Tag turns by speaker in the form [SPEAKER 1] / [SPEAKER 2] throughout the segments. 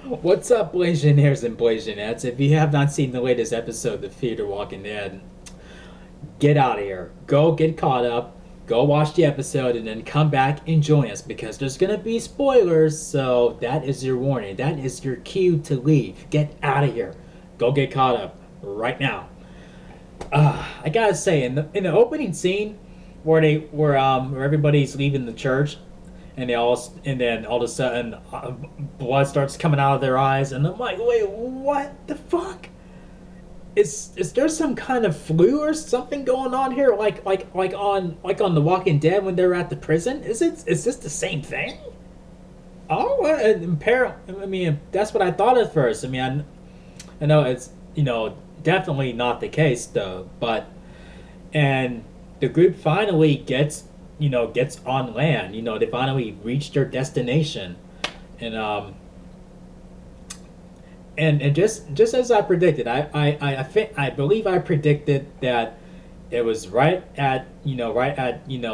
[SPEAKER 1] What's up, Blasianaires and Blasianettes? If you have not seen the latest episode of Fear the Walking Dead, get out of here. Go get caught up, go watch the episode, and then come back and join us because there's going to be spoilers. So that is your warning. That is your cue to leave. Get out of here. Go get caught up right now. I gotta say, in the opening scene where everybody's leaving the church, and then all of a sudden blood starts coming out of their eyes, and I'm like, wait, what the fuck? Is there some kind of flu or something going on here? Like on The Walking Dead when they're at the prison? Is this the same thing? Oh, I mean, that's what I thought at first. I mean, I know it's definitely not the case though, but and the group finally gets on land. They finally reach their destination, and and just as I predicted, I believe I predicted that it was right at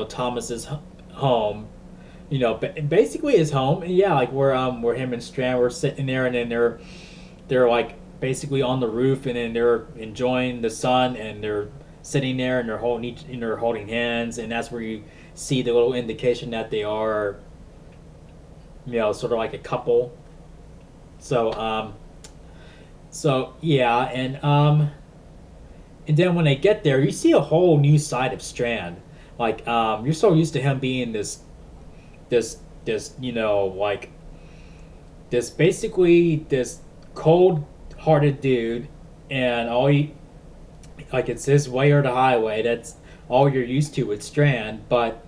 [SPEAKER 1] Thomas's home, basically his home. And yeah, like where him and Strand were sitting there, and then they're like basically on the roof, and then they're enjoying the sun, and they're sitting there, and they're holding hands, and that's where you see the little indication that they are, sort of like a couple. So yeah, and then when they get there, you see a whole new side of Strand. Like you're so used to him being this like this basically this cold hearted dude, and all he like it's his way or the highway. That's all you're used to with Strand. But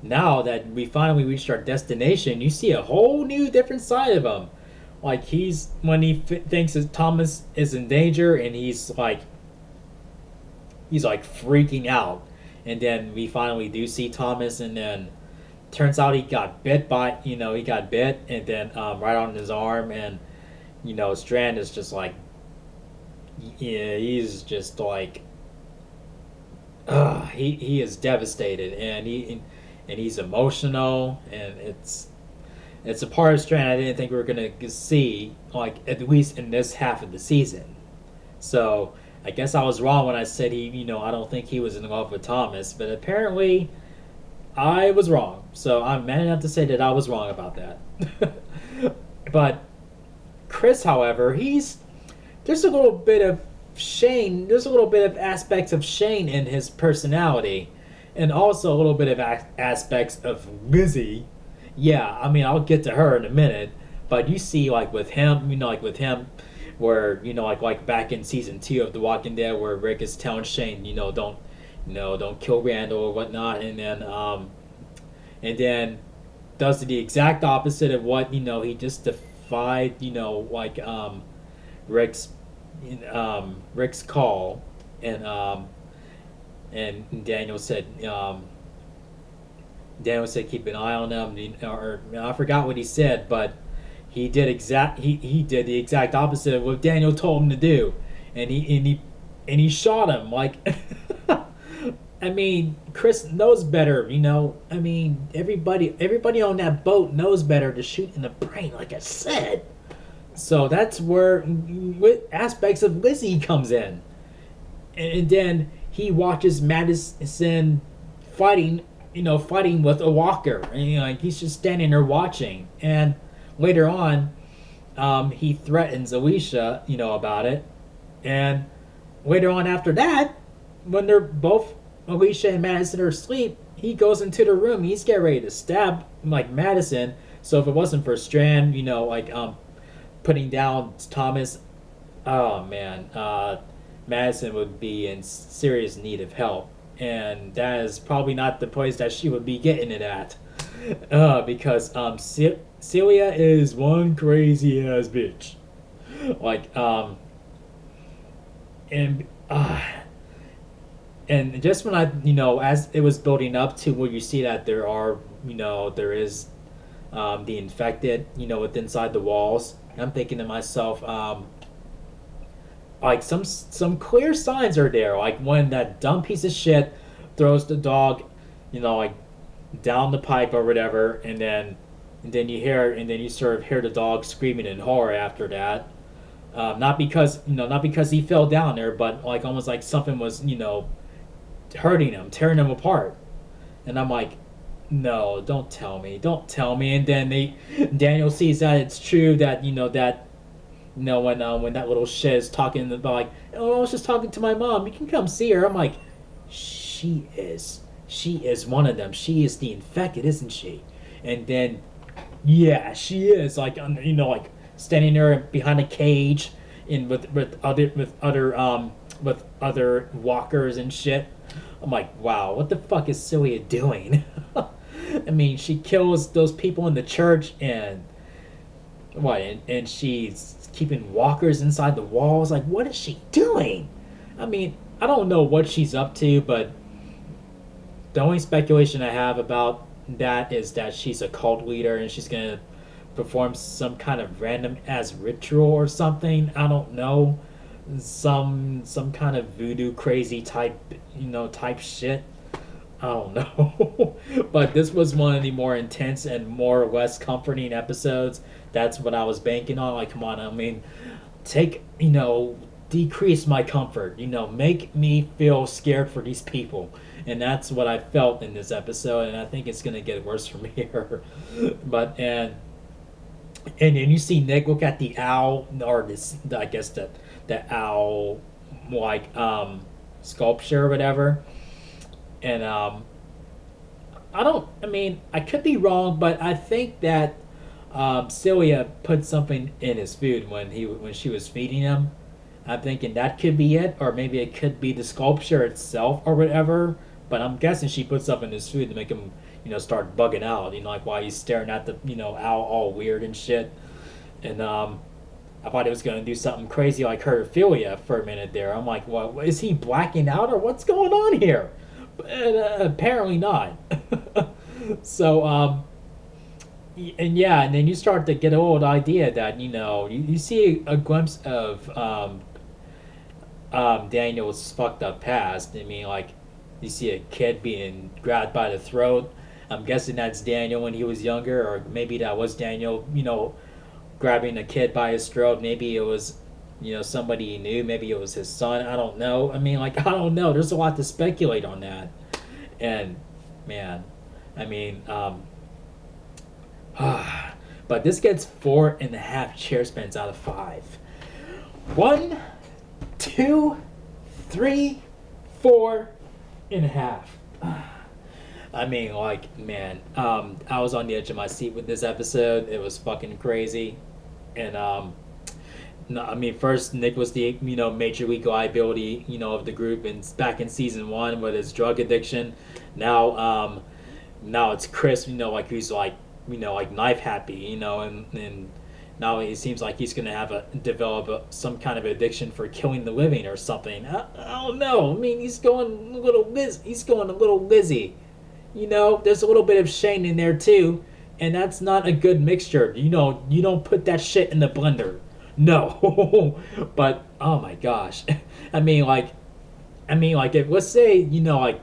[SPEAKER 1] now that we finally reached our destination, you see a whole new different side of him. Like he's when he thinks that Thomas is in danger, and he's like freaking out, and then we finally do see Thomas, and then turns out he got bit, and then right on his arm, and Strand is just like, yeah, he's just like, he is devastated, and he's emotional, and it's a part of Strand I didn't think we were gonna see, like at least in this half of the season. So I guess I was wrong when I said I don't think he was in love with Thomas, but apparently I was wrong. So I'm man enough to say that I was wrong about that. But Chris, however, he's there's a little bit of Shane. There's a little bit of aspects of Shane in his personality, and also a little bit of aspects of Lizzie. Yeah, I mean, I'll get to her in a minute, but you see, where like back in season 2 of The Walking Dead, where Rick is telling Shane, don't kill Randall or whatnot, and then does the exact opposite of what he just defied, Rick's Rick's call, and Daniel said keep an eye on them, or I forgot what he said, but he did the exact opposite of what Daniel told him to do, and he shot him like. I mean, Chris knows better, I mean, everybody on that boat knows better to shoot in the brain, like I said. So that's where aspects of Lizzie comes in, and then he watches Madison fighting, fighting with a walker, and like he's just standing there watching. And later on, he threatens Alicia, about it, and later on after that, when they're both Alicia and Madison are asleep, he goes into the room. He's getting ready to stab like Madison. So if it wasn't for Strand, putting down Thomas, oh man, Madison would be in serious need of help, and that is probably not the place that she would be getting it at, because Celia is one crazy ass bitch, like and and just when I as it was building up to where you see that there is the infected with inside the walls, I'm thinking to myself, like some clear signs are there. Like when that dumb piece of shit throws the dog, like down the pipe or whatever, and then and then you sort of hear the dog screaming in horror after that. Not because not because he fell down there, but like almost like something was hurting him, tearing him apart. And I'm like, no, don't tell me. And then Daniel sees that it's true that when that little shit is talking about like, oh, I was just talking to my mom. You can come see her. I'm like, she is one of them. She is the infected, isn't she? And then, yeah, she is like, like standing there behind a cage, in with other walkers and shit. I'm like, wow, what the fuck is Celia doing? I mean, she kills those people in the church, and what? And she's keeping walkers inside the walls. Like, what is she doing? I mean, I don't know what she's up to, but the only speculation I have about that is that she's a cult leader and she's gonna perform some kind of random ass ritual or something. I don't know, some kind of voodoo crazy type type shit. I don't know. But this was one of the more intense and more or less comforting episodes. That's what I was banking on. Like, come on, I mean, take, decrease my comfort, make me feel scared for these people. And that's what I felt in this episode, and I think it's going to get worse from here. But, and then you see Nick look at the owl, or this, I guess the owl, like, sculpture or whatever. And I mean, I could be wrong, but I think that Celia put something in his food when she was feeding him. I'm thinking that could be it, or maybe it could be the sculpture itself or whatever. But I'm guessing she put something in his food to make him, start bugging out. Like while he's staring at the, owl all weird and shit. And I thought it was going to do something crazy like Herophilia for a minute there. I'm like, well, is he blacking out or what's going on here? But apparently not. So, and yeah, and then you start to get an old idea that, you see a glimpse of Daniel's fucked up past. I mean, like, you see a kid being grabbed by the throat. I'm guessing that's Daniel when he was younger, or maybe that was Daniel, grabbing a kid by his throat. Maybe it was, somebody he knew. Maybe it was his son. I don't know. I mean, like, I don't know. There's a lot to speculate on that. And, man, I mean, but this gets 4.5 chair spins out of 5. 1, 2, 3, 4.5. I mean, like, man, I was on the edge of my seat with this episode. It was fucking crazy. And no, I mean, first Nick was the major league liability of the group, and back in season 1 with his drug addiction. Now it's Chris, like who's like like knife happy, and now it seems like he's gonna develop some kind of addiction for killing the living or something. I don't know. I mean, he's going a little Lizzie. There's a little bit of Shane in there too, and that's not a good mixture. You don't put that shit in the blender. No. But oh my gosh. I mean like if, let's say, like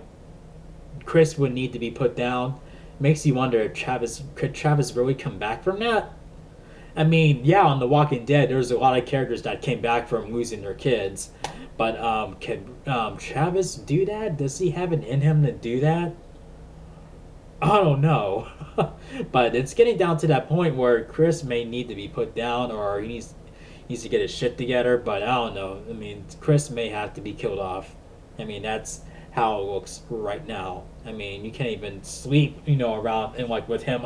[SPEAKER 1] Chris would need to be put down, makes you wonder if could Travis really come back from that? I mean, yeah, on The Walking Dead, there's a lot of characters that came back from losing their kids, but can Travis do that? Does he have it in him to do that? I don't know. But it's getting down to that point where Chris may need to be put down, or he needs to get his shit together. But I don't know. I mean, Chris may have to be killed off. I mean, that's how it looks right now. I mean, you can't even sleep, around and like with him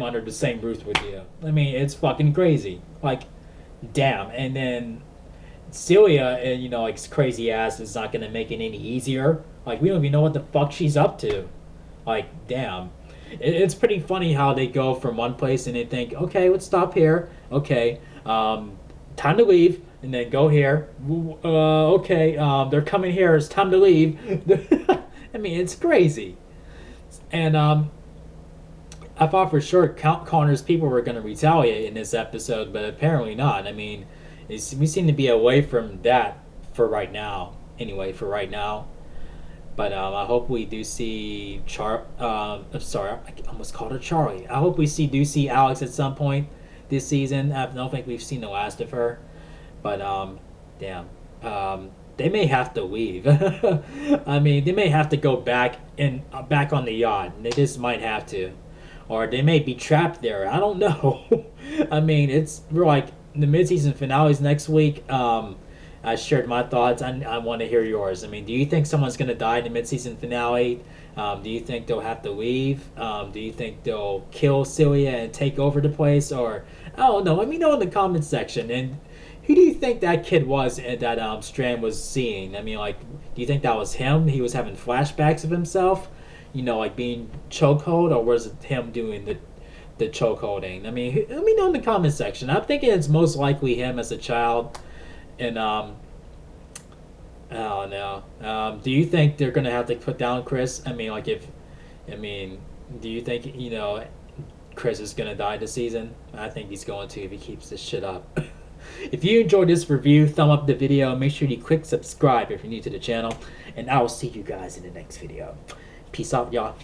[SPEAKER 1] under the same roof with you. I mean, it's fucking crazy. Like, damn. And then Celia, like crazy ass is not gonna make it any easier. Like, we don't even know what the fuck she's up to. Like, damn. It's pretty funny how they go from one place and they think, okay, let's stop here. Okay, time to leave. And then go here. Okay, they're coming here. It's time to leave. I mean, it's crazy. And I thought for sure Connor's people were going to retaliate in this episode, but apparently not. I mean, we seem to be away from that for right now. Anyway, for right now. But I hope we do see sorry, I almost called her Charlie. I hope we do see Alex at some point this season. I don't think we've seen the last of her. But damn, they may have to leave. I mean, they may have to go back on the yacht. They just might have to, or they may be trapped there. I don't know. I mean, we're like the mid-season finales next week. I shared my thoughts. I want to hear yours. I mean, do you think someone's going to die in the mid-season finale? Do you think they'll have to leave? Do you think they'll kill Celia and take over the place? Or, I don't know. Let me know in the comments section. And who do you think that kid was that Strand was seeing? I mean, like, do you think that was him? He was having flashbacks of himself? You know, like being chokehold? Or was it him doing the chokeholding? I mean, let me know in the comment section. I'm thinking it's most likely him as a child. And I don't know. Do you think they're gonna have to put down Chris? I mean, like do you think Chris is gonna die this season? I think he's going to if he keeps this shit up. If you enjoyed this review, thumb up the video. Make sure you click subscribe if you're new to the channel, and I will see you guys in the next video. Peace out, y'all.